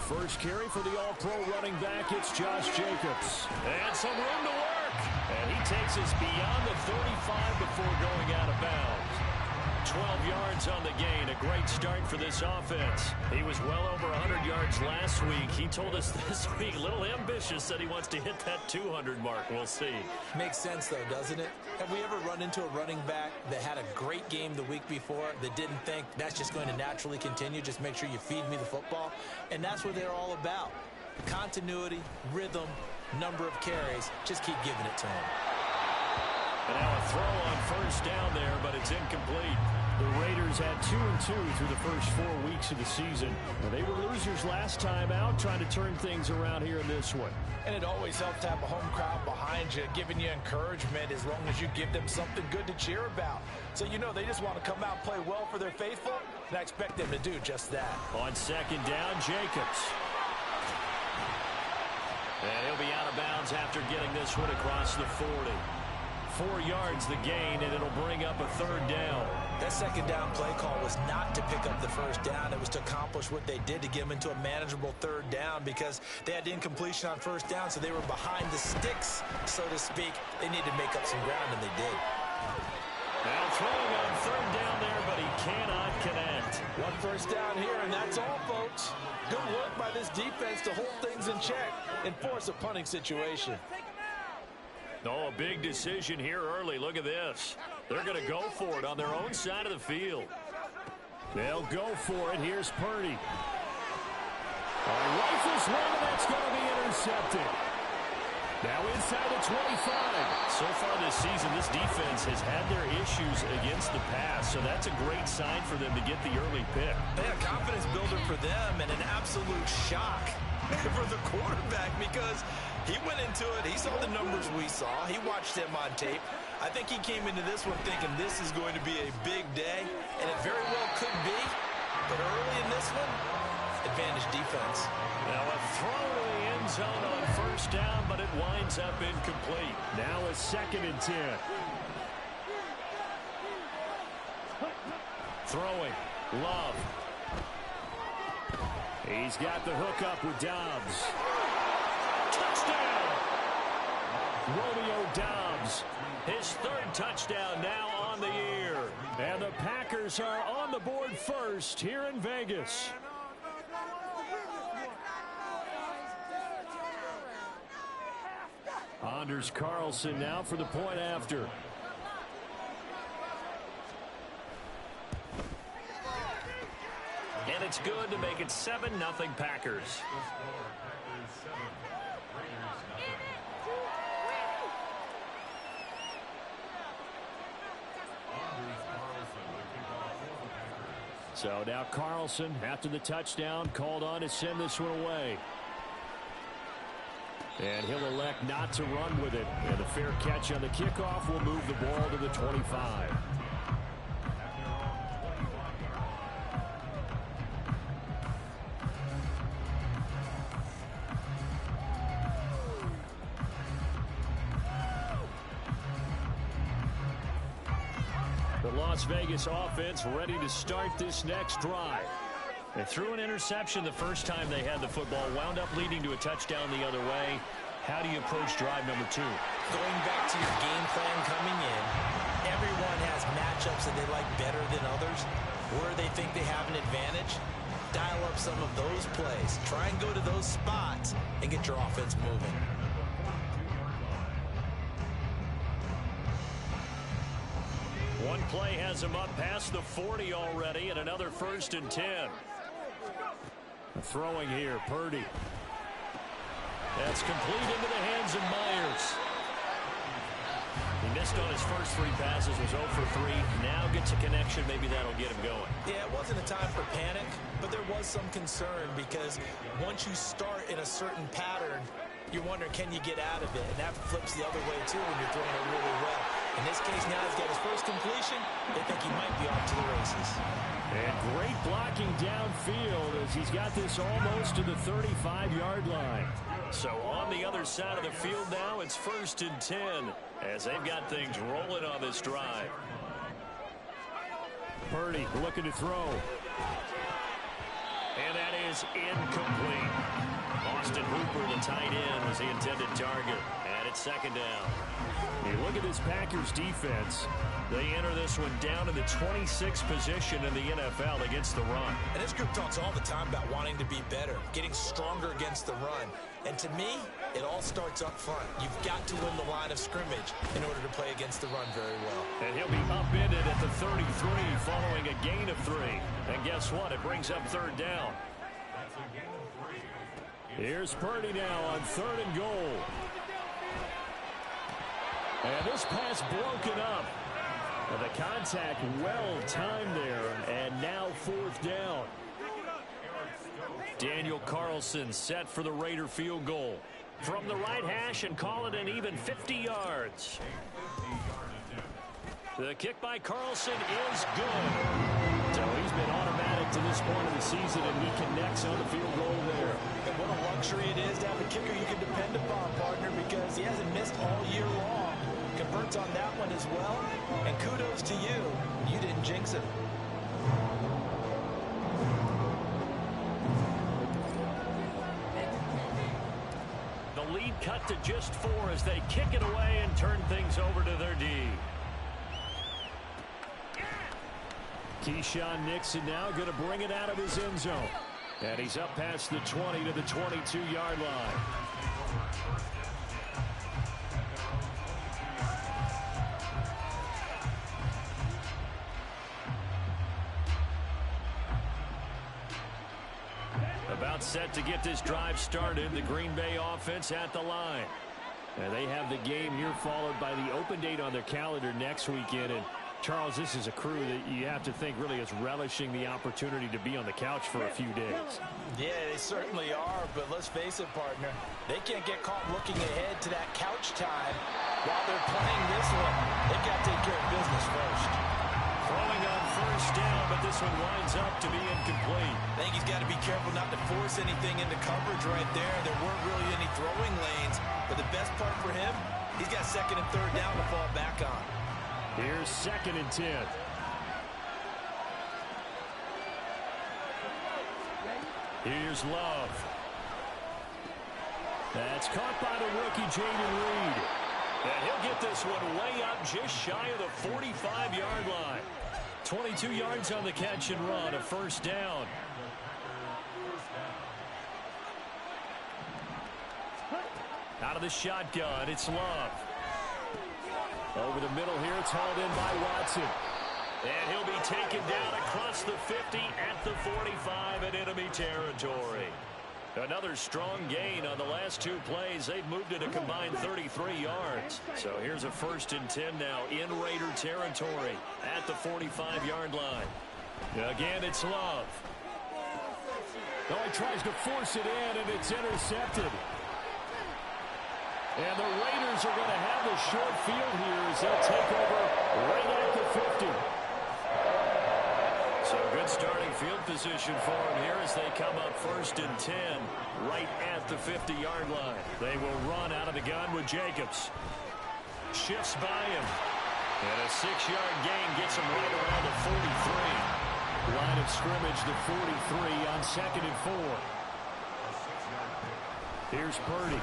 First carry for the All-Pro running back, it's Josh Jacobs. And some room to work. And he takes us beyond the 35 before going out of bounds. 12 yards on the gain, a great start for this offense. He was well over 100 yards last week. He told us this week, a little ambitious, said he wants to hit that 200 mark. We'll see. Makes sense, though, doesn't it? Have we ever run into a running back that had a great game the week before that didn't think that's just going to naturally continue? Just make sure you feed me the football. And that's what they're all about. Continuity, rhythm, number of carries. Just keep giving it to him. And now a throw on first down there, but it's incomplete. The Raiders had 2-2 through the first 4 weeks of the season. Now, they were losers last time out, trying to turn things around here in this one. And it always helps to have a home crowd behind you, giving you encouragement as long as you give them something good to cheer about. So you know they just want to come out and play well for their faithful, and I expect them to do just that. On second down, Jacobs. And he'll be out of bounds after getting this one across the 40. 4 yards the gain, and it'll bring up a third down. That second down play call was not to pick up the first down. It was to accomplish what they did to get them into a manageable third down because they had incompletion on first down, so they were behind the sticks, so to speak. They needed to make up some ground, and they did. Now throwing on third down there, but he cannot connect. One first down here, and that's all, folks. Good work by this defense to hold things in check and force a punting situation. Oh, a big decision here early. Look at this. They're going to go for it on their own side of the field. They'll go for it. Here's Purdy. Rifles one, and that's going to be intercepted. Now inside the 25. So far this season, this defense has had their issues against the pass, so that's a great sign for them to get the early pick. Yeah, confidence builder for them and an absolute shock for the quarterback because he went into it. He saw the numbers we saw. He watched them on tape. I think he came into this one thinking this is going to be a big day, and it very well could be. But early in this one, advantage defense. Now a throw to the end zone on first down, but it winds up incomplete. Now a 2nd and 10. Throwing. Love. He's got the hook up with Dobbs. Touchdown! Romeo Dobbs. His 3rd touchdown now on the year. And the Packers are on the board first here in Vegas. Anders Carlson now for the point after. And it's good to make it 7-0 Packers. So now Carlson, after the touchdown, called on to send this one away. And he'll elect not to run with it. And a fair catch on the kickoff will move the ball to the 25. The Las Vegas offense ready to start this next drive. They threw an interception the first time they had the football, wound up leading to a touchdown the other way. How do you approach drive number 2? Going back to your game plan coming in, everyone has matchups that they like better than others. Where they think they have an advantage, dial up some of those plays. Try and go to those spots and get your offense moving. One play has him up past the 40 already, and another 1st and 10. Throwing here, Purdy. That's complete into the hands of Myers. He missed on his first 3 passes, was 0 for 3. Now gets a connection. Maybe that'll get him going. Yeah, it wasn't a time for panic, but there was some concern because once you start in a certain pattern, you're wondering, can you get out of it? And that flips the other way, too, when you're throwing it really well. In this case, now he's got his first completion. They think he might be off to the races. And great blocking downfield as he's got this almost to the 35-yard line. So on the other side of the field now, it's 1st and 10 as they've got things rolling on this drive. Purdy looking to throw. And that is incomplete. Austin Hooper, the tight end, was the intended target. And it's second down. You look at this Packers defense. They enter this one down in the 26th position in the NFL against the run. And this group talks all the time about wanting to be better, getting stronger against the run. And to me, it all starts up front. You've got to win the line of scrimmage in order to play against the run very well. And he'll be upended at the 33 following a gain of 3. And guess what? It brings up third down. Here's Purdy now on 3rd and goal. And this pass broken up. And the contact well timed there. And now 4th down. Daniel Carlson set for the Raider field goal. From the right hash and call it an even 50 yards. The kick by Carlson is good. So he's been automatic to this point of the season, and he connects on the field goal there. And what a luxury it is to have a kicker you can depend upon, partner, because he hasn't missed all year long. Converts on that one as well. And kudos to you. You didn't jinx it. The lead cut to just 4 as they kick it away and turn things over to their D. Keyshawn Nixon now going to bring it out of his end zone. And he's up past the 20 to the 22-yard line. About set to get this drive started. The Green Bay offense at the line. And they have the game here followed by the open date on their calendar next weekend. And Charles, this is a crew that you have to think really is relishing the opportunity to be on the couch for a few days. Yeah, they certainly are, but let's face it, partner. They can't get caught looking ahead to that couch time while they're playing this one. They've got to take care of business first. Throwing on 1st down, but this one winds up to be incomplete. I think he's got to be careful not to force anything into coverage right there. There weren't really any throwing lanes, but the best part for him, he's got 2nd and 3rd down to fall back on. Here's 2nd and 10. Here's Love. That's caught by the rookie, Jaden Reed. And he'll get this one way up just shy of the 45-yard line. 22 yards on the catch and run, a 1st down. Out of the shotgun, it's Love. Over the middle here, it's hauled in by Watson. And he'll be taken down across the 50 at the 45 in enemy territory. Another strong gain on the last 2 plays. They've moved it a combined 33 yards. So here's a 1st and 10 now in Raider territory at the 45-yard line. Again, it's Love. Oh, he tries to force it in, and it's intercepted. And the Raiders are going to have the short field here as they'll take over right at the 50. So good starting field position for them here as they come up 1st and 10 right at the 50-yard line. They will run out of the gun with Jacobs. Shifts by him. And a 6-yard gain gets him right around the 43. Line of scrimmage, the 43 on 2nd and 4. Here's Purdy.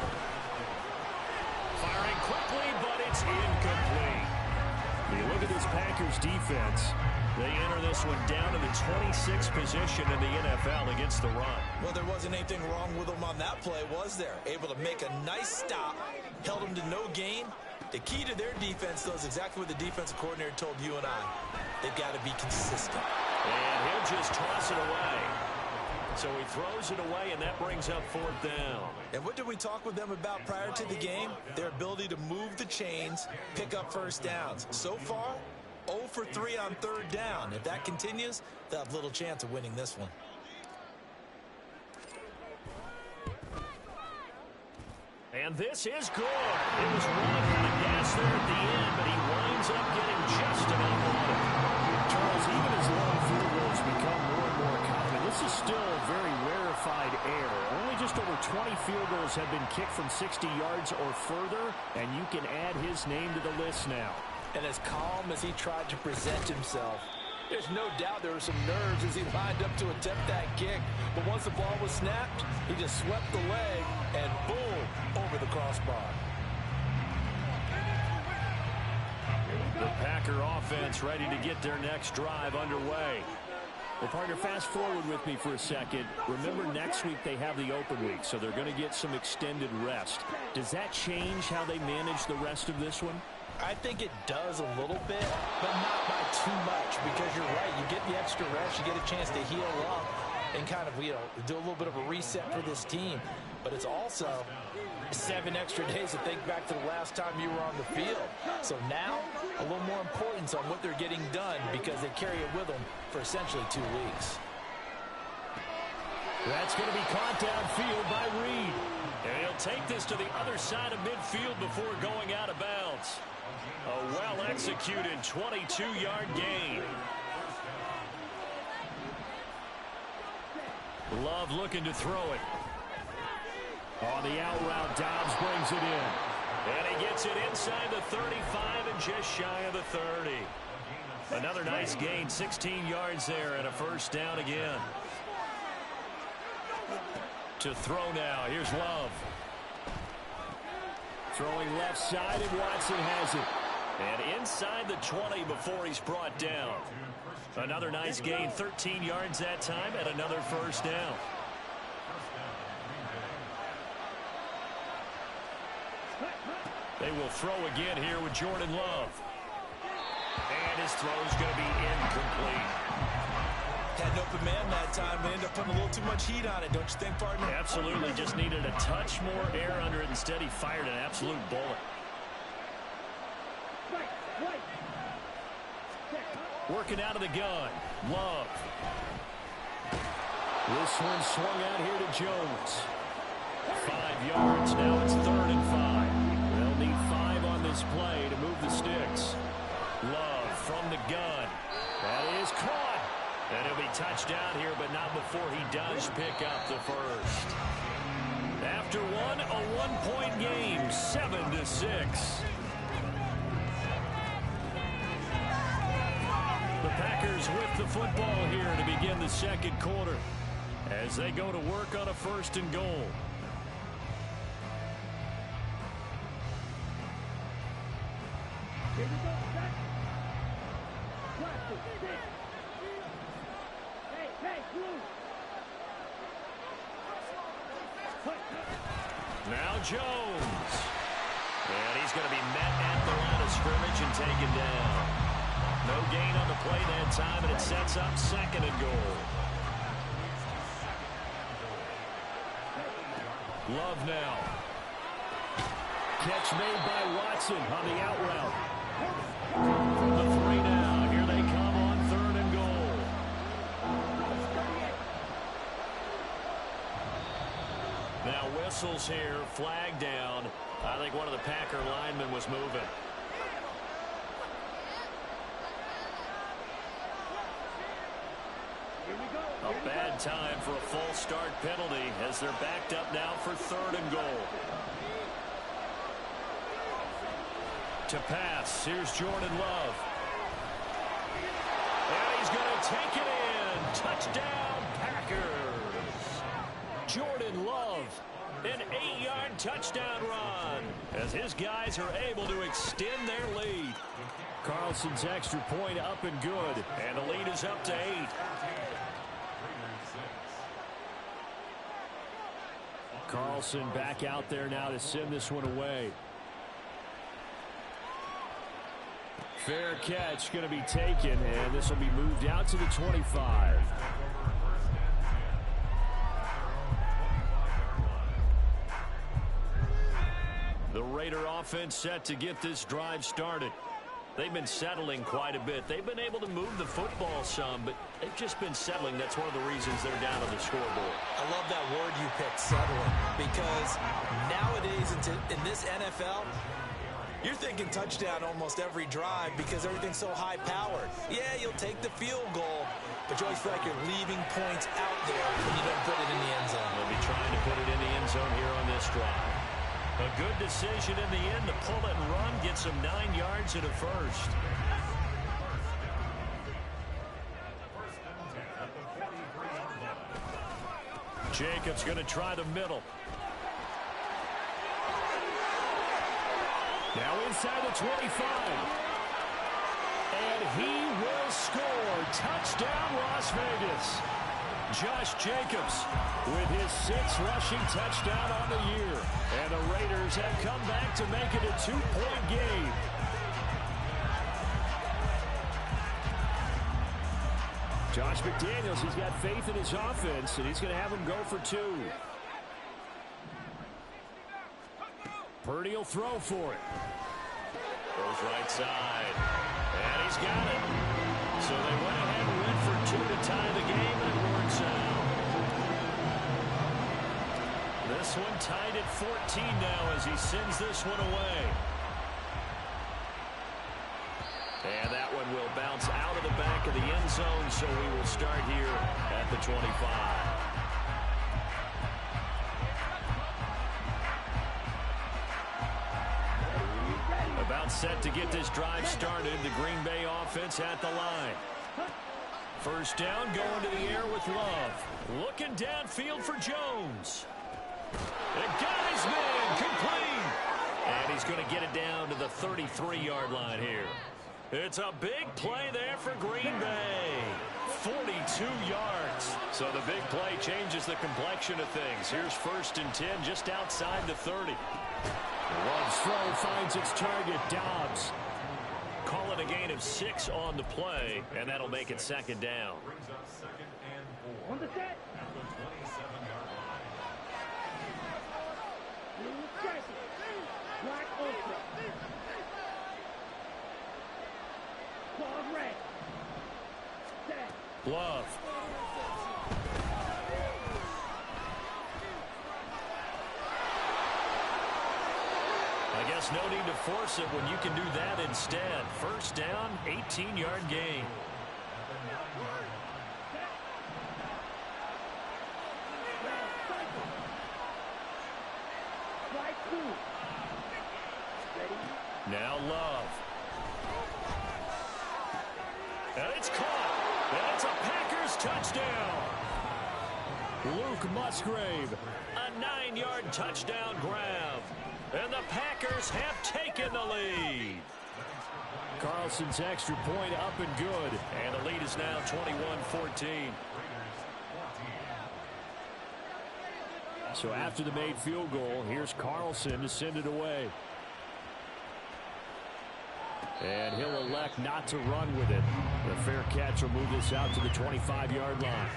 Firing quickly, but it's incomplete. You look at this Packers defense. They enter this one down to the 26th position in the NFL against the run. Well, there wasn't anything wrong with them on that play, was there? Able to make a nice stop, held them to no gain. The key to their defense, though, is exactly what the defensive coordinator told you and I. They've got to be consistent. And he'll just toss it away. So he throws it away, and that brings up 4th down. And what did we talk with them about prior to the game? Their ability to move the chains, pick up 1st downs. So far, 0 for 3 on 3rd down. If that continues, they'll have little chance of winning this one. And this is good. It was running out of gas there at the end, but he winds up getting just enough on it. Charles, even as long field goals become more and more common, this is still a very rarefied error. Only just over 20 field goals have been kicked from 60 yards or further, and you can add his name to the list now. And as calm as he tried to present himself, There's no doubt there were some nerves as he lined up to attempt that kick. But once the ball was snapped, he just swept the leg and boom, over the crossbar. The Packer offense ready to get their next drive underway. Well, partner, fast forward with me for a second. Remember, next week they have the open week, so they're going to get some extended rest. Does that change how they manage the rest of this one? I think it does a little bit, but not by too much, because you're right. You get the extra rest, you get a chance to heal up and kind of, do a little bit of a reset for this team. But it's also 7 extra days to think back to the last time you were on the field. So now, a little more importance on what they're getting done because they carry it with them for essentially 2 weeks. That's going to be caught downfield by Reed. And he'll take this to the other side of midfield before going out of bounds. A well-executed 22-yard gain. Love looking to throw it. On the out route, Dobbs brings it in. And he gets it inside the 35 and just shy of the 30. Another nice gain, 16 yards there and a first down again. To throw now, here's Love. Throwing left side, and Watson has it. And inside the 20 before he's brought down. Another nice gain, 13 yards that time, and another first down. They will throw again here with Jordan Love. And his throw's going to be incomplete. Had an open man that time, but ended up putting a little too much heat on it, don't you think, partner? Absolutely, just needed a touch more air under it. Instead, he fired an absolute bullet. Working out of the gun, Love. This one swung out here to Jones. 5 yards, now it's 3rd and 5. They'll need 5 on this play to move the sticks. Love from the gun. That is caught. And he'll be touched down here, but not before he does pick up the first. After one, a 1-point game, 7-6. The Packers with the football here to begin the second quarter as they go to work on a 1st and goal. Now Jones. And he's going to be met at the line of scrimmage and taken down. No gain on the play that time, and it sets up 2nd and goal. Love now. Catch made by Watson on the out route. From the 3 now. Here they come on 3rd and goal. Now whistles here, flag down. I think one of the Packer linemen was moving. A bad time for a false start penalty as they're backed up now for 3rd and goal. To pass, here's Jordan Love. And he's going to take it in. Touchdown, Packers. Jordan Love, an 8-yard touchdown run as his guys are able to extend their lead. Carlson's extra point up and good, and the lead is up to 8. Carlson back out there now to send this one away. Fair catch going to be taken, and this will be moved out to the 25. The Raider offense set to get this drive started. They've been settling quite a bit. They've been able to move the football some, but they've just been settling. That's one of the reasons they're down on the scoreboard. I love that word you picked, settling, because nowadays in this NFL, you're thinking touchdown almost every drive because everything's so high-powered. Yeah, you'll take the field goal, but you always feel like you're leaving points out there when you don't put it in the end zone. They'll be trying to put it in the end zone here on this drive. A good decision in the end to pull it and run, get some 9 yards and a first. Jacobs going to try the middle. Now inside the 25. And he will score. Touchdown, Las Vegas. Josh Jacobs with his 6th rushing touchdown on the year. And the Raiders have come back to make it a 2-point game. Josh McDaniels, he's got faith in his offense, and he's going to have him go for 2. Purdy will throw for it. Goes right side. And he's got it. So they went ahead and went for 2 to tie the game, and it works out. This one tied at 14 now as he sends this one away. And that one will bounce out of the back of the end zone, so we will start here at the 25. About set to get this drive started. The Green Bay offense at the line. First down, going to the air with Love. Looking downfield for Jones. And got his man, complete. And he's going to get it down to the 33-yard line here. It's a big play there for Green Bay. 42 yards. So the big play changes the complexion of things. Here's 1st and 10 just outside the 30. Love's throw finds its target, Dobbs. Call it a gain of 6 on the play, and that'll make it 2nd down. On the set. Black Ultra. Claws red. Set. Love. I guess no need to force it when you can do that instead. First down, 18-yard gain. Now Love. And it's caught. And it's a Packers touchdown. Luke Musgrave, a 9-yard touchdown grab. And the Packers have taken the lead. Carlson's extra point up and good. And the lead is now 21-14. So after the made field goal, here's Carlson to send it away. And he'll elect not to run with it. The fair catch will move this out to the 25-yard line.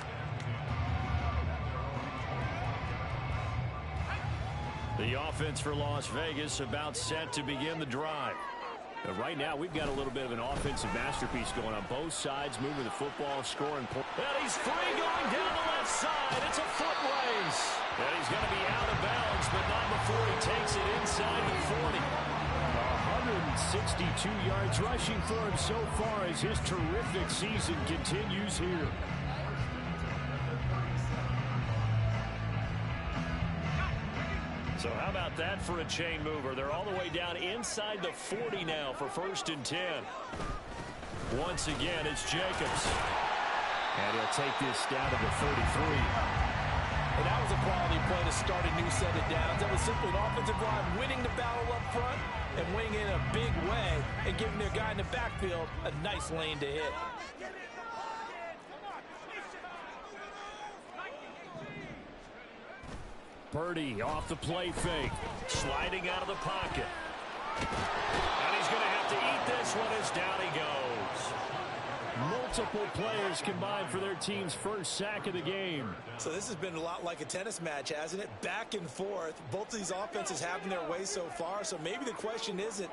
The offense for Las Vegas about set to begin the drive. But right now, we've got a little bit of an offensive masterpiece going on both sides, moving the football, scoring points. And he's free going down the left side. It's a foot race. And he's going to be out of bounds, but not before he takes it inside the 40. 162 yards rushing for him so far as his terrific season continues here. So how about that for a chain mover? They're all the way down inside the 40 now for 1st and 10. Once again, it's Jacobs. And he'll take this down to the 33. And that was a quality play to start a new set of downs. That was simply an offensive line winning the battle up front and winning in a big way and giving their guy in the backfield a nice lane to hit. Purdy off the play fake. Sliding out of the pocket. And he's going to have to eat this one as down he goes. Multiple players combined for their team's first sack of the game. So this has been a lot like a tennis match, hasn't it? Back and forth. Both of these offenses having their way so far. So maybe the question isn't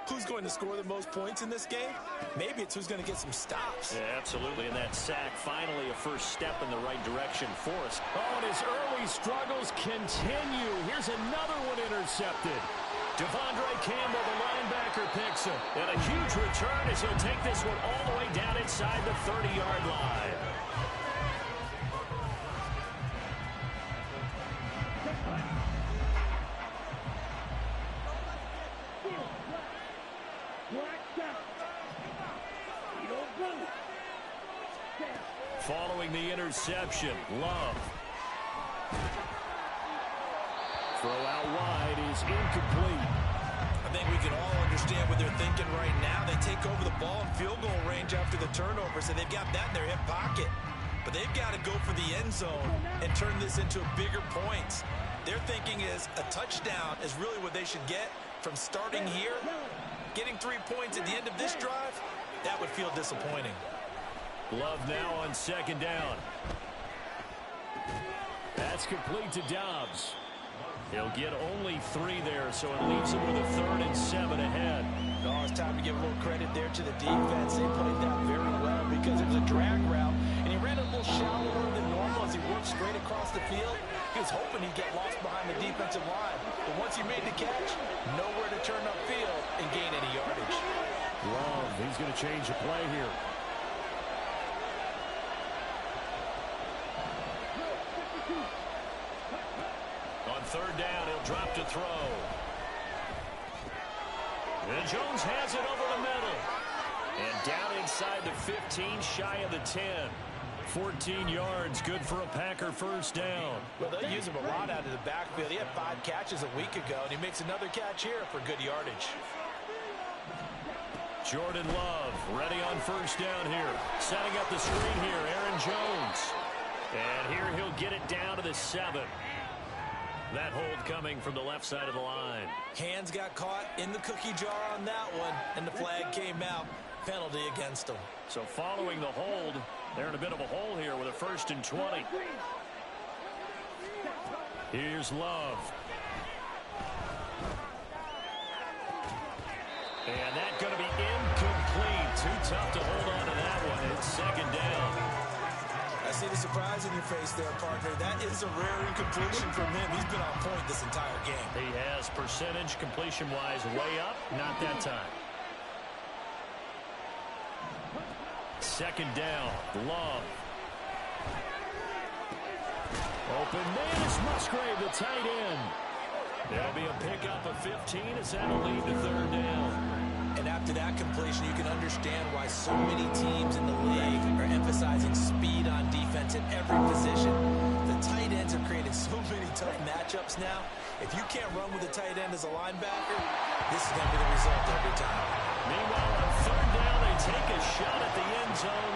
who's going to score the most points in this game. Maybe it's who's going to get some stops. Yeah, absolutely. And that sack, finally a first step in the right direction for us. Oh, and his early struggles continue. Here's another one intercepted. Devondre Campbell, the linebacker, picks it. And a huge return as he'll take this one all the way down inside the 30-yard line. Following the interception, Love. It's incomplete. I think we can all understand what they're thinking right now. They take over the ball in field goal range after the turnover, so they've got that in their hip pocket. But they've got to go for the end zone and turn this into bigger points. Their thinking is a touchdown is really what they should get from starting here. Getting 3 points at the end of this drive, that would feel disappointing. Love now on second down. That's complete to Dobbs. He'll get only 3 there, so it leaves him with a 3rd and 7 ahead. Oh, it's time to give a little credit there to the defense. They played that very well because it was a drag route, and he ran a little shallower than normal as he worked straight across the field. He was hoping he'd get lost behind the defensive line, but once he made the catch, nowhere to turn upfield and gain any yardage. Love, he's going to change the play here. On third down, he'll drop to throw. And Jones has it over the middle. And down inside the 15, shy of the 10. 14 yards, good for a Packer first down. Well, they'll use him a lot out of the backfield. He had 5 catches a week ago, and he makes another catch here for good yardage. Jordan Love ready on first down here. Setting up the screen here, Aaron Jones. And here he'll get it down to the 7. That hold coming from the left side of the line. Hands got caught in the cookie jar on that one, and the flag came out. Penalty against him. So following the hold, they're in a bit of a hole here with a 1st and 20. Here's Love. And that's going to be incomplete. Too tough to hold on to that one. It's second down. I see the surprise in your face there, partner. That is a rare incompletion from him. He's been on point this entire game. He has percentage completion-wise way up. Not that time. Second down. Love. Open man is Musgrave, the tight end. There'll be a pickup of 15 as that'll lead to third down. And after that completion, you can understand why so many teams in the league are emphasizing speed on defense at every position. The tight ends have created so many tough matchups now. If you can't run with a tight end as a linebacker, this is going to be the result every time. Meanwhile, on third down, they take a shot at the end zone,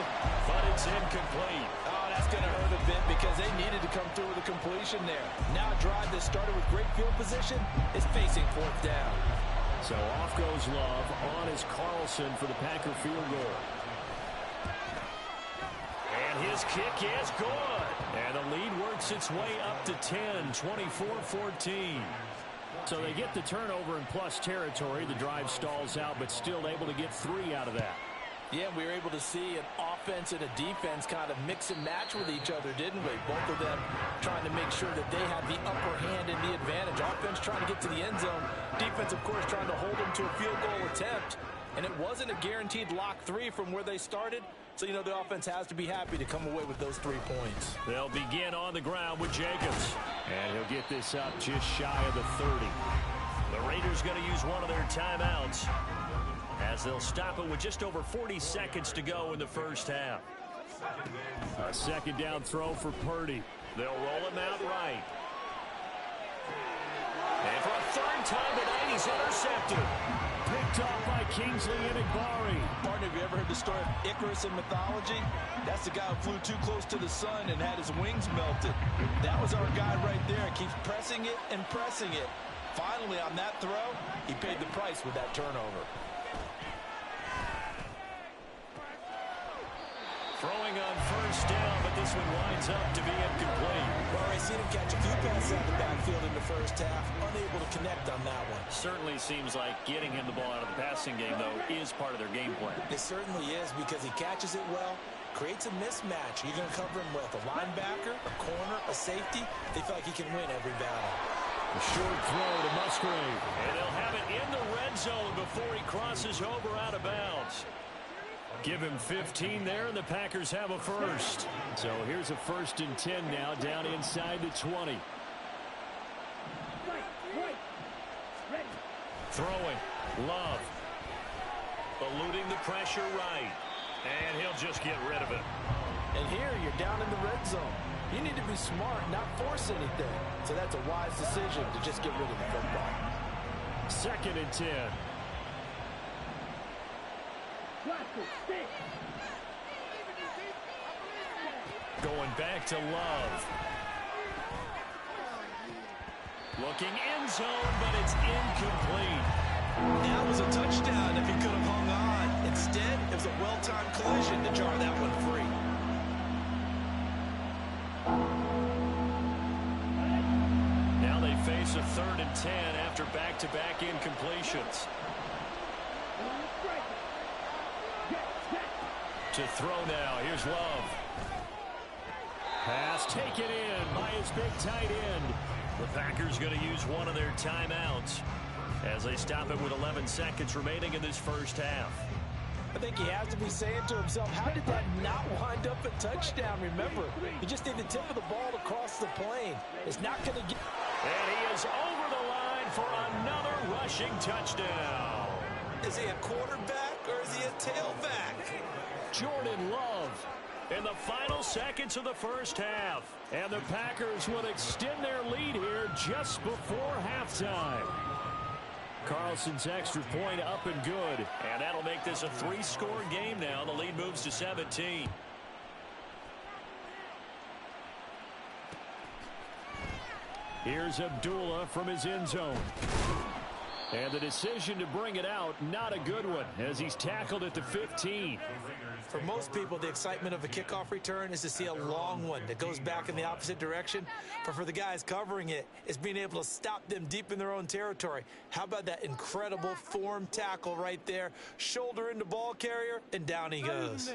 but it's incomplete. Oh, that's going to hurt a bit because they needed to come through with a completion there. Now a drive that started with great field position is facing 4th down. So off goes Love. On is Carlson for the Packer field goal. And his kick is good. And the lead works its way up to 10, 24-14. So they get the turnover in plus territory. The drive stalls out, but still able to get 3 out of that. Yeah, we were able to see an offense and a defense kind of mix and match with each other, didn't we? Both of them trying to make sure that they have the upper hand and the advantage. Offense trying to get to the end zone. Defense, of course, trying to hold them to a field goal attempt. And it wasn't a guaranteed lock 3 from where they started. So, you know, the offense has to be happy to come away with those 3 points. They'll begin on the ground with Jacobs. And he'll get this up just shy of the 30. The Raiders going to use one of their timeouts, as they'll stop it with just over 40 seconds to go in the first half. A second down throw for Purdy. They'll roll him out right. And for a 3rd time tonight, he's intercepted. Picked off by Kingsley Enagbari. Partner, have you ever heard the story of Icarus in mythology? That's the guy who flew too close to the sun and had his wings melted. That was our guy right there. Keeps pressing it and pressing it. Finally, on that throw, he paid the price with that turnover. Throwing on first down, but this one winds up to be incomplete. Well, I seen him catch a few passes out of the backfield in the first half, unable to connect on that one. Certainly seems like getting him the ball out of the passing game, though, is part of their game plan. It certainly is, because he catches it well, creates a mismatch. You're going to cover him with a linebacker, a corner, a safety. They feel like he can win every battle. A short throw to Musgrave. And they'll have it in the red zone before he crosses over out of bounds. Give him 15 there, and the Packers have a first. So here's a 1st and 10 now, down inside the 20. Throwing. Love. Eluding the pressure right. And he'll just get rid of it. And here you're down in the red zone. You need to be smart, not force anything. So that's a wise decision to just get rid of the football. 2nd and 10. Going back to Love. Looking end zone, but it's incomplete. That was a touchdown if he could have hung on. Instead, it was a well-timed collision to jar that one free. Now they face a 3rd and 10 after back-to-back incompletions. To throw now, here's Love. Pass taken in by his big tight end. The Packers going to use one of their timeouts as they stop it with 11 seconds remaining in this first half. I think he has to be saying to himself, how did that not wind up a touchdown? Remember, you just need the tip of the ball to cross the plane. It's not going to get... And he is over the line for another rushing touchdown. Is he a quarterback or is he a tailback? Jordan Love in the final seconds of the first half. And the Packers will extend their lead here just before halftime. Carlson's extra point up and good. And that'll make this a 3-score game now. The lead moves to 17. Here's Abdullah from his end zone. And the decision to bring it out, not a good one, as he's tackled at the 15. For most people, the excitement of a kickoff return is to see a long one that goes back in the opposite direction. But for the guys covering it, it's being able to stop them deep in their own territory. How about that incredible form tackle right there? Shoulder into ball carrier, and down he goes.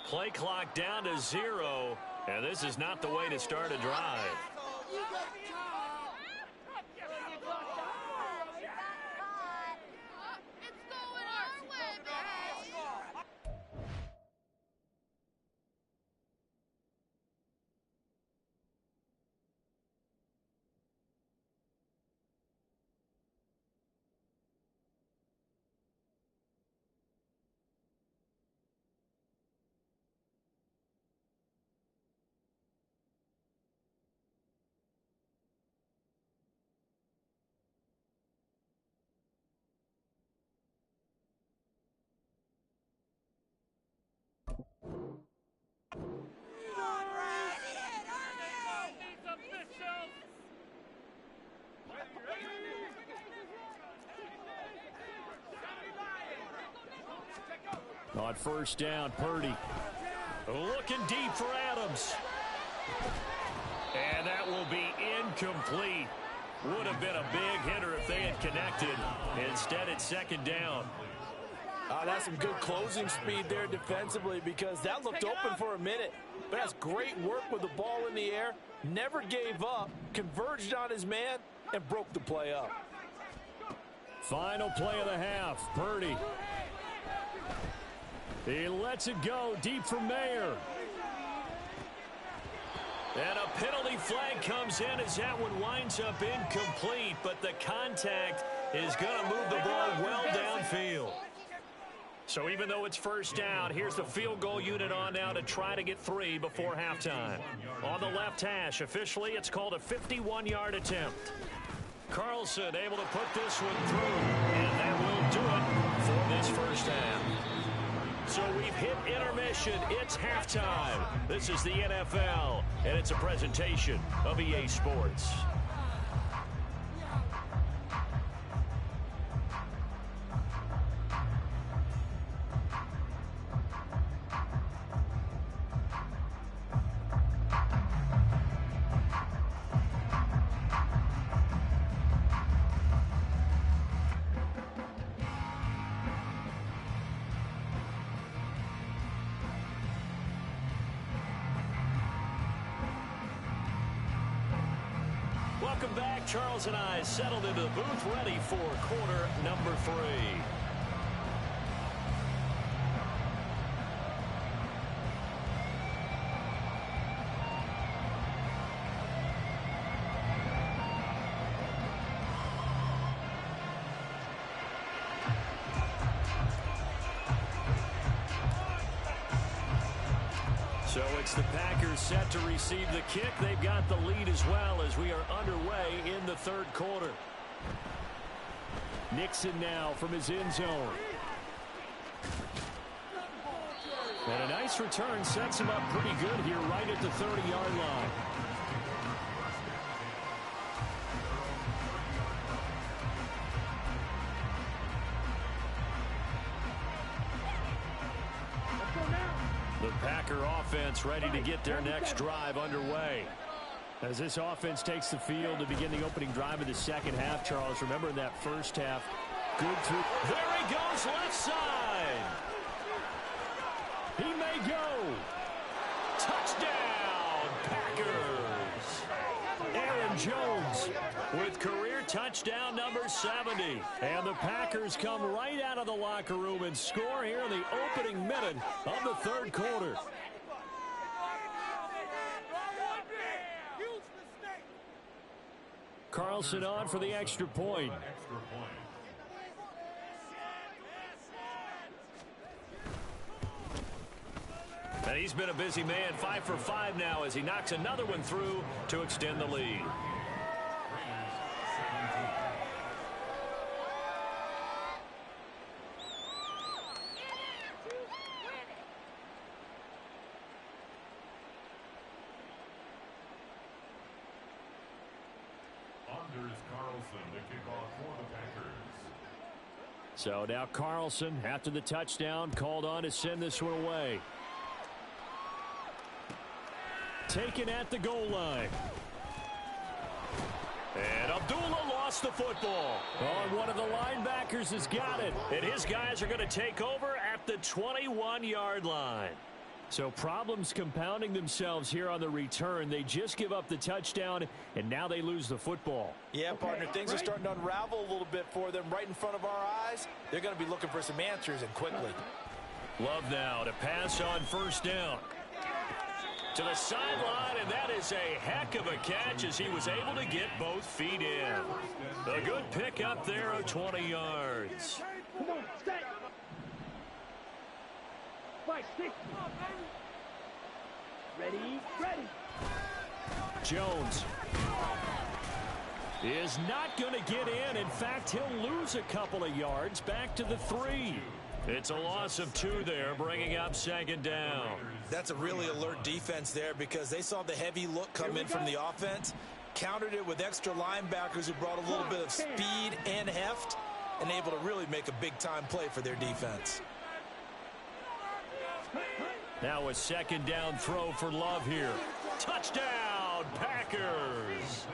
Play clock down to 0, and this is not the way to start a drive. On first down, Purdy. Looking deep for Adams. And that will be incomplete. Would have been a big hitter if they had connected. Instead, it's 2nd down. That's some good closing speed there defensively, because that looked open for a minute. But that's great work with the ball in the air. Never gave up, converged on his man, and broke the play up. Final play of the half, Purdy. He lets it go deep for Mayer. And a penalty flag comes in as that one winds up incomplete, but the contact is going to move the ball well downfield. So even though it's first down, here's the field goal unit on now to try to get 3 before halftime. On the left hash, officially it's called a 51-yard attempt. Carlson able to put this one through, and that will do it for this first half. So we've hit intermission. It's halftime. This is the NFL, and it's a presentation of EA Sports. Welcome back. Charles and I settled into the booth, ready for quarter number 3. So it's the Packers set to receive the kick. They've got the lead as well as we are underway in the third quarter. Nixon now from his end zone. And a nice return sets him up pretty good here right at the 30-yard line. The Packer offense ready to get their next drive underway. As this offense takes the field to begin the opening drive of the second half, Charles, remember in that first half, good through. There he goes, left side. He may go. Touchdown, Packers. Aaron Jones with career touchdown number 70. And the Packers come right out of the locker room and score here in the opening minute of the third quarter. Carlson on for the extra point. And he's been a busy man, 5 for 5 now as he knocks another one through to extend the lead. So now Carlson, after the touchdown, called on to send this one away. Taken at the goal line. And Abdullah lost the football. Oh, and one of the linebackers has got it. And his guys are going to take over at the 21-yard line. So problems compounding themselves here on the return. They just give up the touchdown, and now they lose the football. Yeah, partner, things are starting to unravel a little bit for them right in front of our eyes. They're going to be looking for some answers, and quickly. Love now to pass on first down. To the sideline, and that is a heck of a catch as he was able to get both feet in. A good pickup there of 20 yards. Come on, stay. 5, 6. Ready. Jones is not going to get in. In fact, he'll lose a couple of yards back to the 3. It's a loss of 2 there, bringing up second down. That's a really alert defense there because they saw the heavy look come in from the offense, countered it with extra linebackers who brought a little bit of speed and heft, and able to really make a big-time play for their defense. Now a second down throw for Love here. Touchdown, Packers.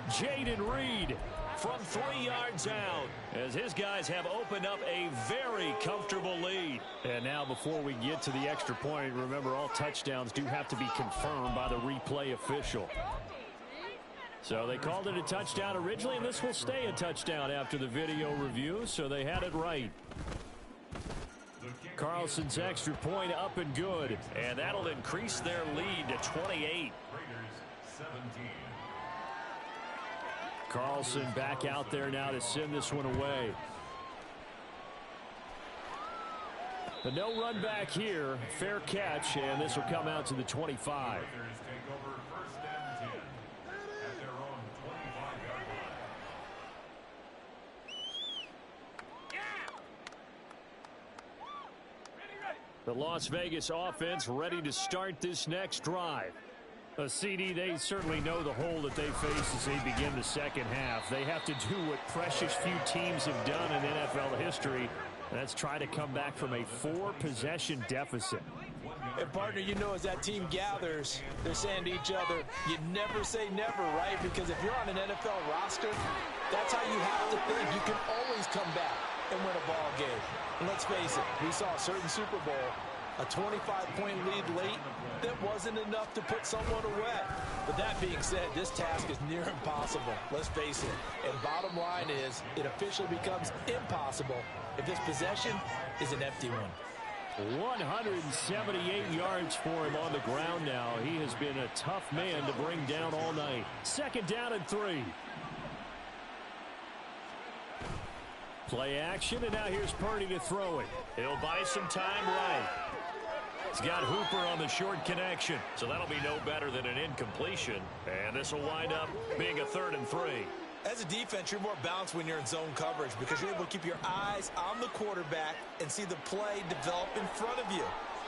Jaden Reed from 3 yards out as his guys have opened up a very comfortable lead. And now before we get to the extra point, remember all touchdowns do have to be confirmed by the replay official. So they called it a touchdown originally, and this will stay a touchdown after the video review, so they had it right. Carlson's extra point up and good, and that'll increase their lead to 28. Carlson back out there now to send this one away. The no run back here, fair catch, and this will come out to the 25. The Las Vegas offense ready to start this next drive. A CD, they certainly know the hole that they face as they begin the second half. They have to do what precious few teams have done in NFL history, and that's try to come back from a 4-possession deficit. And, partner, you know as that team gathers, they're saying to each other, you never say never, right? Because if you're on an NFL roster, that's how you have to think. You can always come back and win a ball game. And let's face it, we saw a certain Super Bowl, a 25-point lead late that wasn't enough to put someone away. But that being said, this task is near impossible. Let's face it. And bottom line is, it officially becomes impossible if this possession is an empty one. 178 yards for him on the ground now. He has been a tough man to bring down all night. Second down and 3. Play action, and now here's Purdy to throw it. He'll buy some time right. He's got Hooper on the short connection, so that'll be no better than an incompletion. And this will wind up being a 3rd and 3. As a defense, you're more balanced when you're in zone coverage because you're able to keep your eyes on the quarterback and see the play develop in front of you.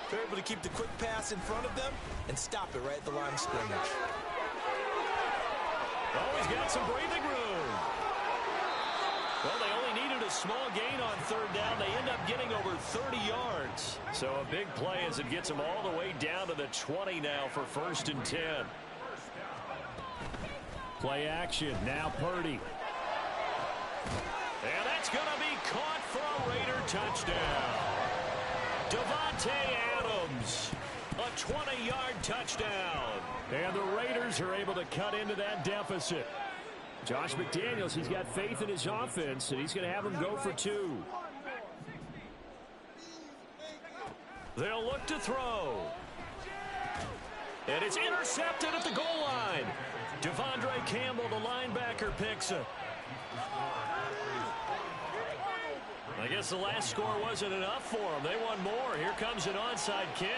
They're able to keep the quick pass in front of them and stop it right at the line of scrimmage. Oh, he's got some breathing room. Well, they only needed a small gain on 3rd down. They end up getting over 30 yards. So a big play as it gets them all the way down to the 20 now for 1st and 10. Play action. Now Purdy. And that's going to be caught for a Raider touchdown. Davante Adams. A 20-yard touchdown. And the Raiders are able to cut into that deficit. Josh McDaniels, he's got faith in his offense, and he's going to have them go for 2. They'll look to throw. And it's intercepted at the goal line. Devondre Campbell, the linebacker, picks it. I guess the last score wasn't enough for them. They want more. Here comes an onside kick.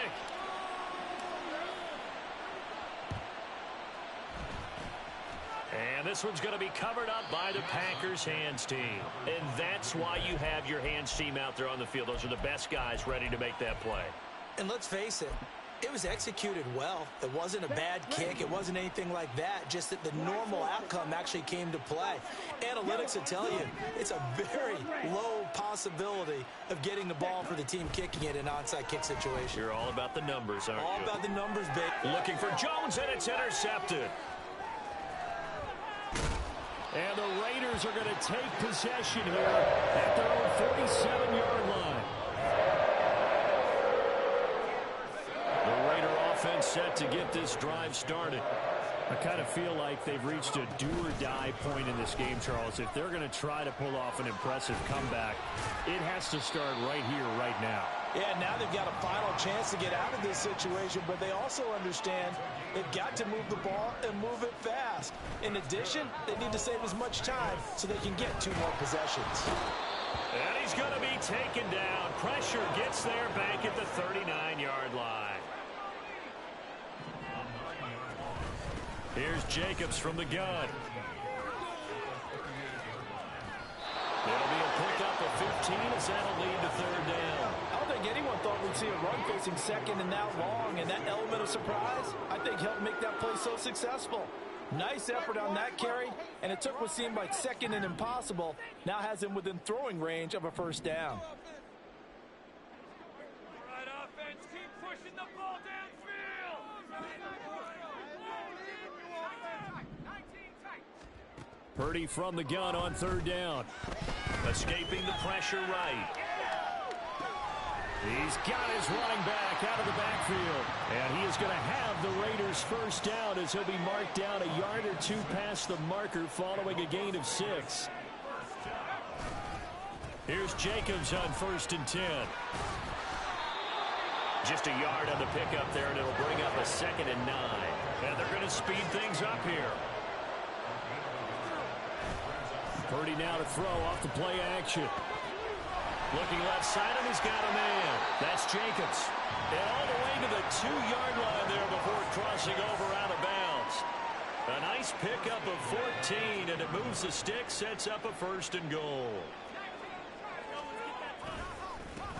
And this one's going to be covered up by the Packers hands team. And that's why you have your hands team out there on the field. Those are the best guys ready to make that play. And let's face it, it was executed well. It wasn't a bad kick. It wasn't anything like that. Just that the normal outcome actually came to play. Analytics will tell you it's a very low possibility of getting the ball for the team kicking it in an onside kick situation. You're all about the numbers, aren't you? All about the numbers, babe. Looking for Jones, and it's intercepted. And the Raiders are going to take possession here at their own 47-yard line. The Raider offense set to get this drive started. I kind of feel like they've reached a do-or-die point in this game, Charles. If they're going to try to pull off an impressive comeback, it has to start right here, right now. Yeah, now they've got a final chance to get out of this situation, but they also understand they've got to move the ball and move it fast. In addition, they need to save as much time so they can get 2 more possessions. And he's going to be taken down. Pressure gets there back at the 39-yard line. Here's Jacobs from the gun. It'll be a pickup of 15 as that'll lead to 3rd down. I don't think anyone thought we'd see a run facing second and that long, and that element of surprise, I think, helped make that play so successful. Nice effort on that carry, and it took what seemed like second and impossible, now has him within throwing range of a 1st down. All right, offense, keep pushing the ball downfield. Purdy from the gun on 3rd down. Escaping the pressure right. He's got his running back out of the backfield. And he is going to have the Raiders' 1st down as he'll be marked down a yard or 2 past the marker following a gain of 6. Here's Jacobs on 1st and 10. Just a yard on the pickup there, and it'll bring up a 2nd and 9. And they're going to speed things up here. Purdy now to throw off the play action. Looking left side, and he's got a man. That's Jacobs. And all the way to the 2-yard line there before crossing over out of bounds. A nice pickup of 14, and it moves the stick, sets up a 1st and goal.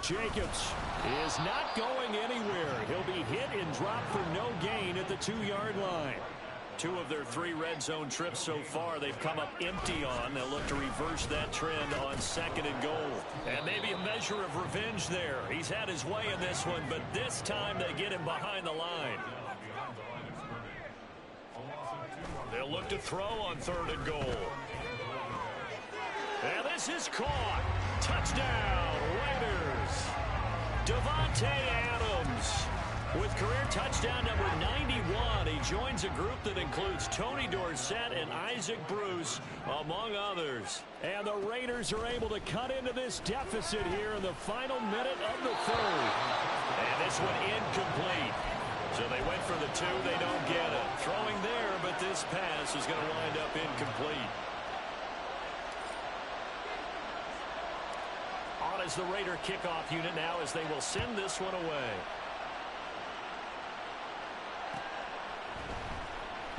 Jacobs is not going anywhere. He'll be hit and dropped for no gain at the 2-yard line. 2 of their 3 red zone trips so far they've come up empty on. They'll look to reverse that trend on 2nd and goal. And maybe a measure of revenge there. He's had his way in this one, but this time they get him behind the line. They'll look to throw on 3rd and goal. And this is caught. Touchdown, Raiders. Davante Adams with career touchdown number 91. He joins a group that includes Tony Dorsett and Isaac Bruce, among others. And the Raiders are able to cut into this deficit here in the final minute of the 3rd. And this one incomplete. So they went for the 2. They don't get it. Throwing there, but this pass is going to wind up incomplete. On as the Raider kickoff unit now as they will send this one away.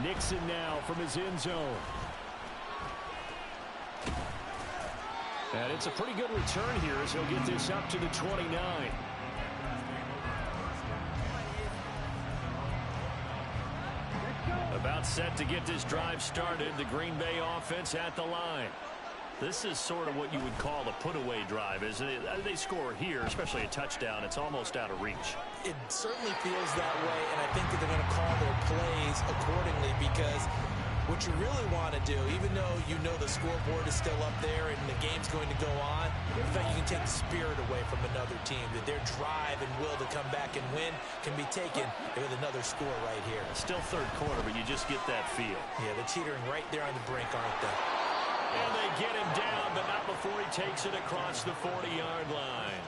Nixon now from his end zone. And it's a pretty good return here as he'll get this up to the 29. About set to get this drive started. The Green Bay offense at the line. This is sort of what you would call a put-away drive, isn't it? They score here, especially a touchdown. It's almost out of reach. It certainly feels that way, and I think that they're going to call their plays accordingly because what you really want to do, even though you know the scoreboard is still up there and the game's going to go on, in fact, you can take the spirit away from another team, that their drive and will to come back and win can be taken with another score right here. Still third quarter, but you just get that feel. Yeah, they're teetering right there on the brink, aren't they? And they get him down, but not before he takes it across the 40-yard line.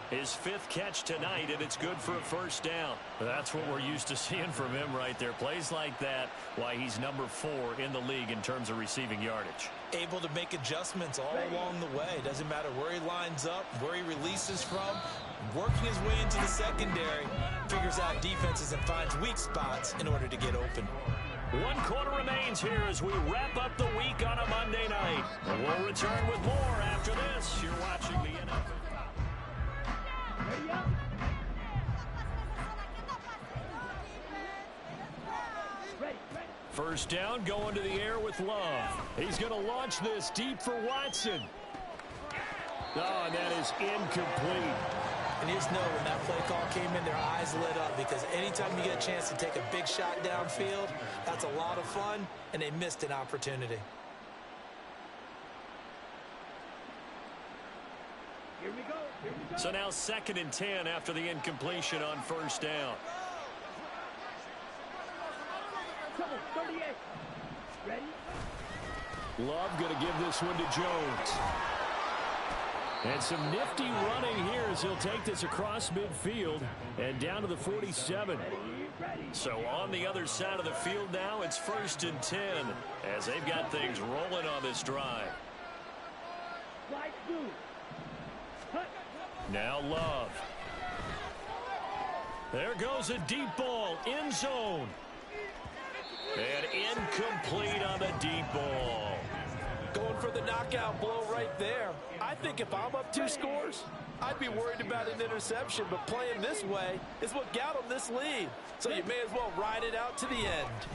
His fifth catch tonight, and it's good for a first down. That's what we're used to seeing from him right there. Plays like that, why he's number 4 in the league in terms of receiving yardage. Able to make adjustments all along the way. Doesn't matter where he lines up, where he releases from. Working his way into the secondary, figures out defenses and finds weak spots in order to get open. 1 quarter remains here as we wrap up the week on a Monday night. And we'll return with more after this. You're watching the NFL. First down, going to the air with Love. He's going to launch this deep for Watson. Oh, and that is incomplete. And you just know when that play call came in, their eyes lit up because anytime you get a chance to take a big shot downfield, that's a lot of fun, and they missed an opportunity. Here we go. Here we go. So now 2nd and 10 after the incompletion on first down. Come on, 38. Ready? Love going to give this one to Jones. And some nifty running here as he'll take this across midfield and down to the 47. So on the other side of the field now, it's 1st and 10 as they've got things rolling on this drive. Now Love. There goes a deep ball, end zone. And incomplete on the deep ball. Going for the knockout blow right there. I think if I'm up 2 scores, I'd be worried about an interception, but playing this way is what got them this lead. So you may as well ride it out to the end.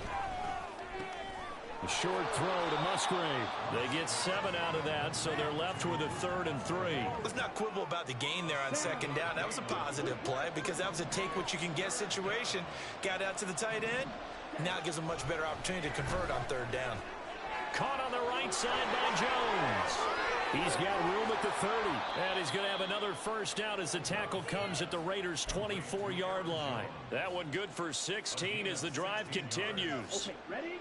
A short throw to Musgrave. They get 7 out of that, so they're left with a 3rd and 3. Let's not quibble about the gain there on 2nd down. That was a positive play because that was a take-what-you-can-get situation. Got out to the tight end. Now it gives them a much better opportunity to convert on 3rd down. Caught on the right side by Jones. He's got room at the 30. And he's going to have another first down as the tackle comes at the Raiders' 24-yard line. That one good for 16 as the drive continues. Okay, ready?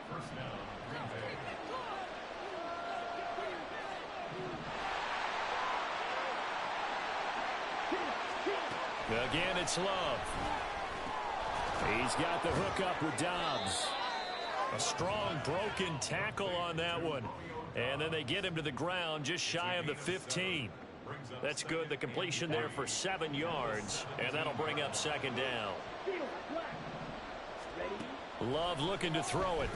Again, it's Love. He's got the hook up with Dobbs. A strong broken tackle on that one. And then they get him to the ground just shy of the 15. That's good. The completion there for 7 yards. And that'll bring up 2nd down. Love looking to throw it.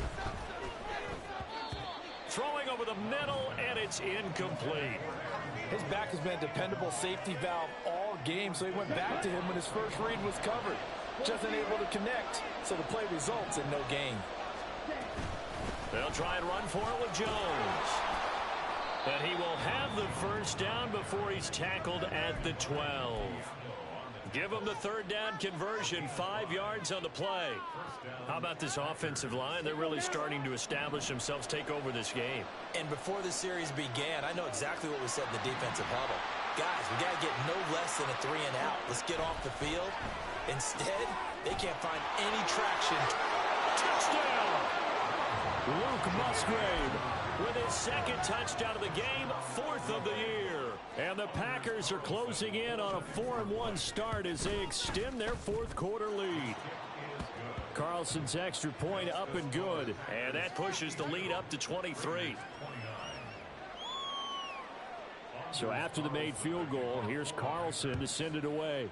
Throwing over the middle, and it's incomplete. His back has been a dependable safety valve all game, so he went back to him when his first read was covered. Just unable to connect, so the play results in no gain. They'll try and run for it with Jones. And he will have the first down before he's tackled at the 12. Give him the 3rd down conversion, 5 yards on the play. How about this offensive line? They're really starting to establish themselves, take over this game. And before the series began, I know exactly what we said in the defensive huddle. Guys, we got to get no less than a 3 and out. Let's get off the field. Instead, they can't find any traction. Touchdown! Luke Musgrave with his 2nd touchdown of the game, 4th of the year. And the Packers are closing in on a 4-1 start as they extend their 4th quarter lead. Carlson's extra point up and good, and that pushes the lead up to 23. So after the made field goal, here's Carlson to send it away.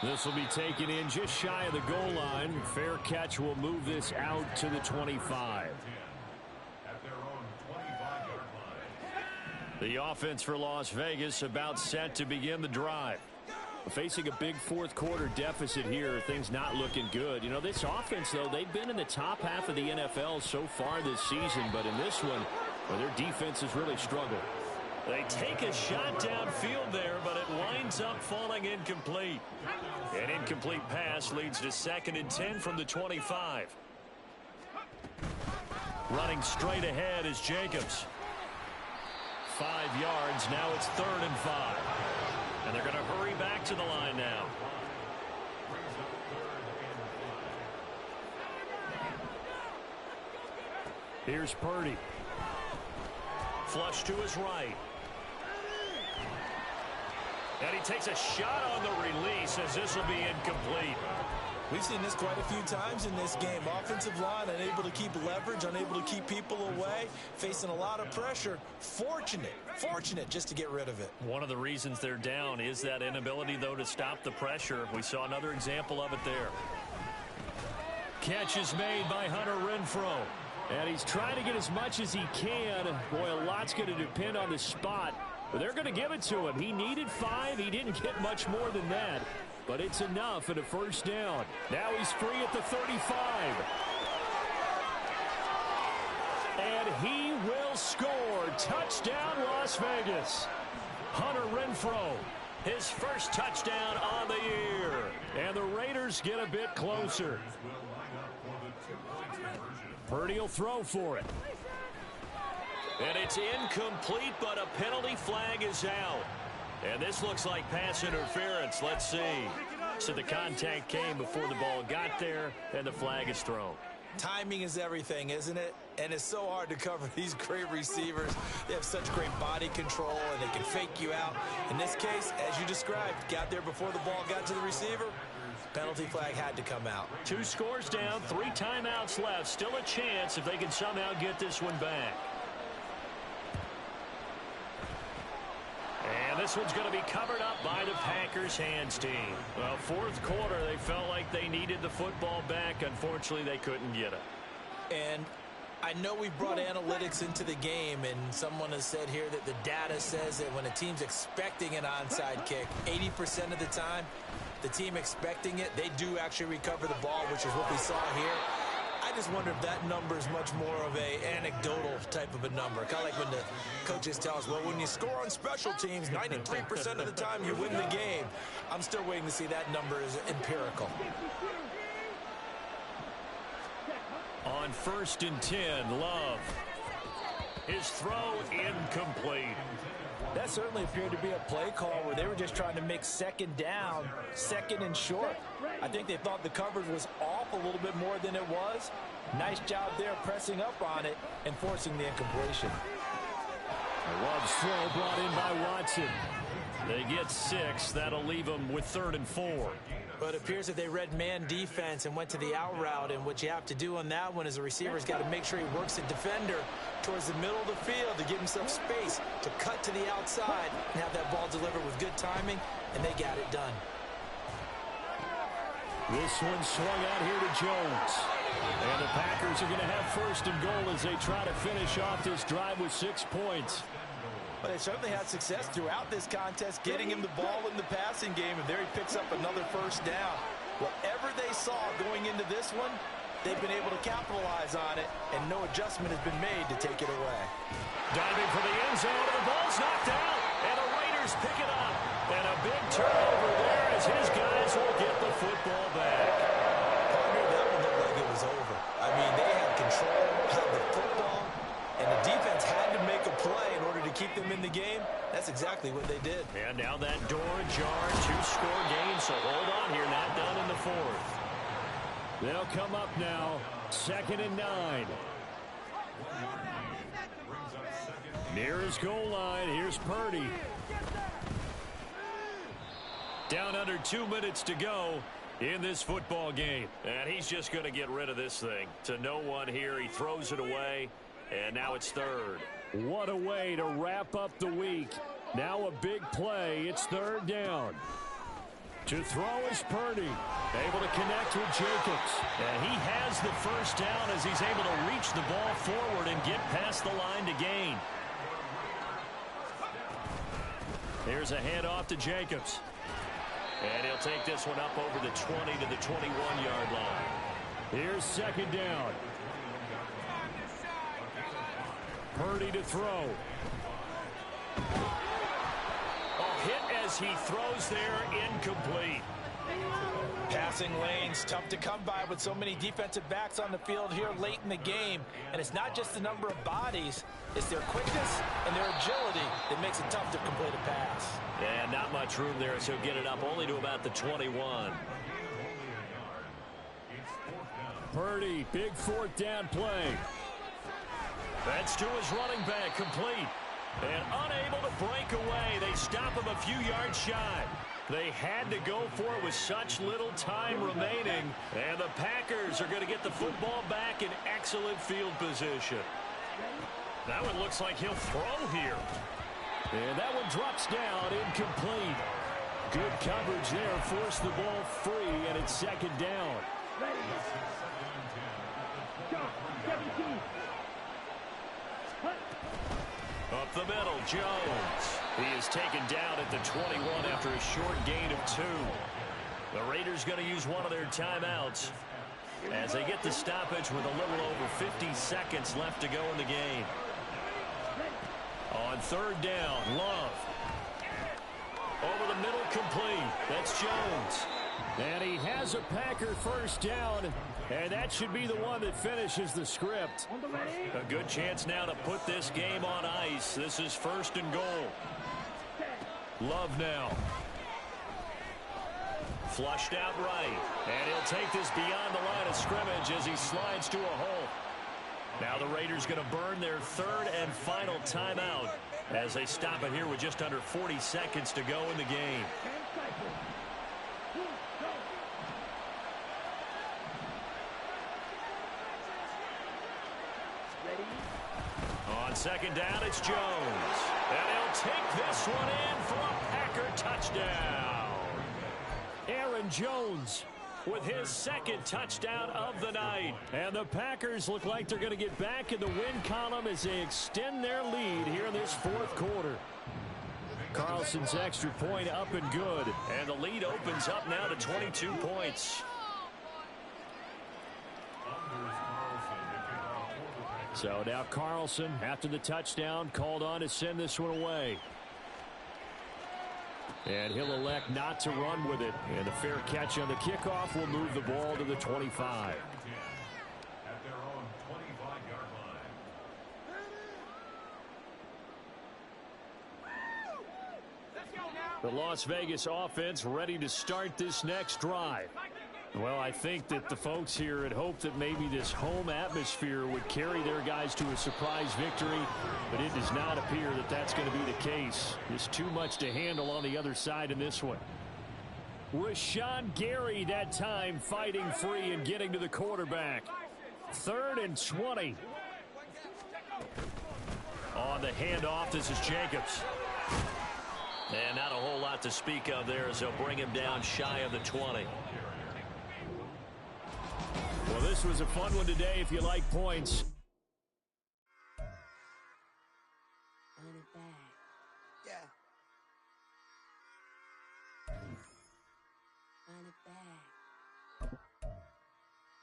This will be taken in just shy of the goal line. Fair catch will move this out to the 25. The offense for Las Vegas about set to begin the drive. Facing a big fourth quarter deficit here, things not looking good. You know, this offense, though, they've been in the top half of the NFL so far this season, but in this one, well, their defense has really struggled. They take a shot downfield there, but it winds up falling incomplete. An incomplete pass leads to 2nd and 10 from the 25. Running straight ahead is Jacobs. 5 yards, now it's 3rd and 5. And they're going to hurry back to the line now. Here's Purdy. Flush to his right. And he takes a shot on the release as this will be incomplete. We've seen this quite a few times in this game. Offensive line unable to keep leverage, unable to keep people away, facing a lot of pressure. Fortunate just to get rid of it. One of the reasons they're down is that inability, though, to stop the pressure. We saw another example of it there. Catch is made by Hunter Renfrow. And he's trying to get as much as he can. Boy, a lot's going to depend on the spot. But they're going to give it to him. He needed 5. He didn't get much more than that. But it's enough at a first down. Now he's free at the 35. And he will score. Touchdown, Las Vegas. Hunter Renfrow, his first touchdown on the year. And the Raiders get a bit closer. Purdy will throw for it. And it's incomplete, but a penalty flag is out. And this looks like pass interference. Let's see. So the contact came before the ball got there, and the flag is thrown. Timing is everything, isn't it? And it's so hard to cover these great receivers. They have such great body control, and they can fake you out. In this case, as you described, got there before the ball got to the receiver. Penalty flag had to come out. 2 scores down, 3 timeouts left. Still a chance if they can somehow get this one back. And this one's going to be covered up by the Packers hands team. Well, fourth quarter, they felt like they needed the football back. Unfortunately, they couldn't get it. And I know we brought analytics into the game, and someone has said here that the data says that when a team's expecting an onside kick, 80% of the time, the team expecting it, they do actually recover the ball, which is what we saw here. I just wonder if that number is much more of a anecdotal type of a number. Kind of like when the coaches tell us, well, when you score on special teams, 93% of the time you win the game. I'm still waiting to see that number is empirical. On 1st and 10, Love. His throw incomplete. That certainly appeared to be a play call where they were just trying to make 2nd down, 2nd and short. I think they thought the coverage was off a little bit more than it was. Nice job there pressing up on it and forcing the incompletion. Love's throw brought in by Watson. They get 6. That'll leave them with 3rd and 4. But it appears that they read man defense and went to the out route, and what you have to do on that one is the receiver's got to make sure he works the defender towards the middle of the field to give himself space to cut to the outside and have that ball delivered with good timing, and they got it done. This one swung out here to Jones. And the Packers are going to have 1st and goal as they try to finish off this drive with 6 points. But they certainly had success throughout this contest, getting him the ball in the passing game, and there he picks up another 1st down. Whatever they saw going into this one, they've been able to capitalize on it, and no adjustment has been made to take it away. Diving for the end zone, and the ball's knocked out, and the Raiders pick it up. And a big turnover there as his guys will get the football back. Partner, that one looked like it was over. I mean, they had control of the football, and the defense had to make a play in order to keep them in the game. That's exactly what they did. And now that door ajar, 2-score game, so hold on here, not done in the 4th. They'll come up now, 2nd and 9. Near his goal line, here's Purdy. Down under 2 minutes to go in this football game. And he's just going to get rid of this thing. To no one here, he throws it away, and now it's 3rd. What a way to wrap up the week. Now a big play. It's 3rd down. To throw is Purdy. Able to connect with Jacobs. And he has the first down as he's able to reach the ball forward and get past the line to gain. Here's a handoff to Jacobs. And he'll take this one up over the 20 to the 21-yard line. Here's second down. Purdy to throw. A hit as he throws there, incomplete. Passing lanes, tough to come by with so many defensive backs on the field here late in the game. And it's not just the number of bodies, it's their quickness and their agility that makes it tough to complete a pass. And not much room there, so get it up only to about the 21. Purdy, big fourth down play. That's to his running back, complete. And unable to break away. They stop him a few yards shy. They had to go for it with such little time remaining. And the Packers are going to get the football back in excellent field position. That one looks like he'll throw here. And that one drops down, incomplete. Good coverage there, forced the ball free, and it's second down. Up the middle, Jones. He is taken down at the 21 after a short gain of 2. The Raiders going to use one of their timeouts as they get the stoppage with a little over 50 seconds left to go in the game. On third down, Love. Over the middle, complete. That's Jones. And he has a Packer first down, and that should be the one that finishes the script. A good chance now to put this game on ice. This is first and goal. Love now. Flushed out right. And he'll take this beyond the line of scrimmage as he slides to a hole. Now the Raiders going to burn their third and final timeout as they stop it here with just under 40 seconds to go in the game. On second down, it's Jones. And he'll take this one in for a Packer touchdown. Aaron Jones with his second touchdown of the night. And the Packers look like they're going to get back in the win column as they extend their lead here in this fourth quarter. Carlson's extra point up and good. And the lead opens up now to 22 points. So now Carlson, after the touchdown, called on to send this one away. And he'll elect not to run with it. And a fair catch on the kickoff will move the ball to the 25. The Las Vegas offense ready to start this next drive. Well, I think that the folks here had hoped that maybe this home atmosphere would carry their guys to a surprise victory, but it does not appear that that's going to be the case. There's too much to handle on the other side in this one. Rashawn Gary that time fighting free and getting to the quarterback. 3rd and 20. On the handoff, this is Jacobs. And not a whole lot to speak of there as they'll bring him down shy of the 20. Well, this was a fun one today if you like points. Run it back. Yeah.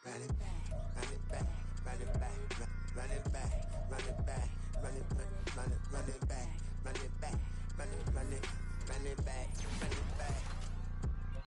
Run it back. Run it back. Run it back. Run it back. Run it back. Run it back. Run it back. Run it back. Run it back. Run it back. Run it back.